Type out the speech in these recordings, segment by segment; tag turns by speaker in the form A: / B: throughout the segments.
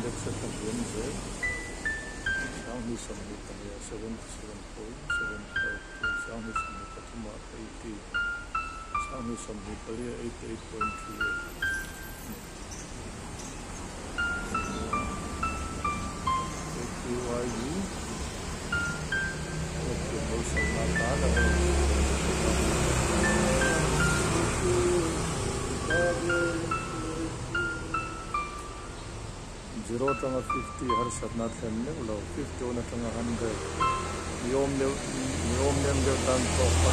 A: index at the BMZ. Sound is on the 77.752. Sound is on the Katuma 80. Sound is on the 88.38. AQIU. Okay, most of my data. 0 tanga 50 har satna thenne lo 50 ona tanga 100 yom le dan to pa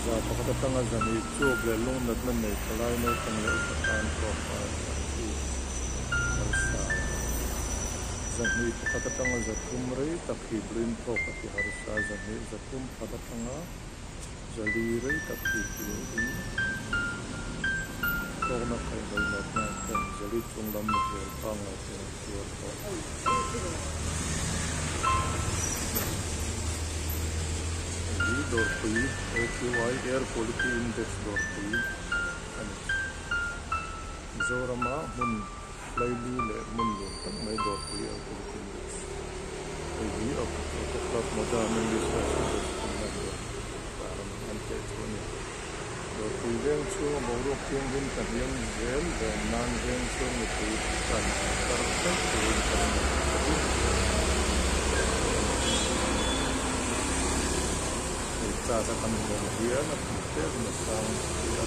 A: za pakata tanga zani chog le long nat man nei kalai no tanga le tan to pa zani pakata tanga za tumre takhi brin to pa ti har sa zani za tum pakata tanga jali re takhi brin Corona kay natin jadi tunglam mo pang ini dorpui AQI air quality index dorpui zorama mun laili le mun dorpun may dorpui air quality index ini aku moda mengisah parang antek ini dorpui yang cuma baru kian kalian gel dan non gel cuma itu kan karena turun karena kita akan mengambil dia nanti kita masang dia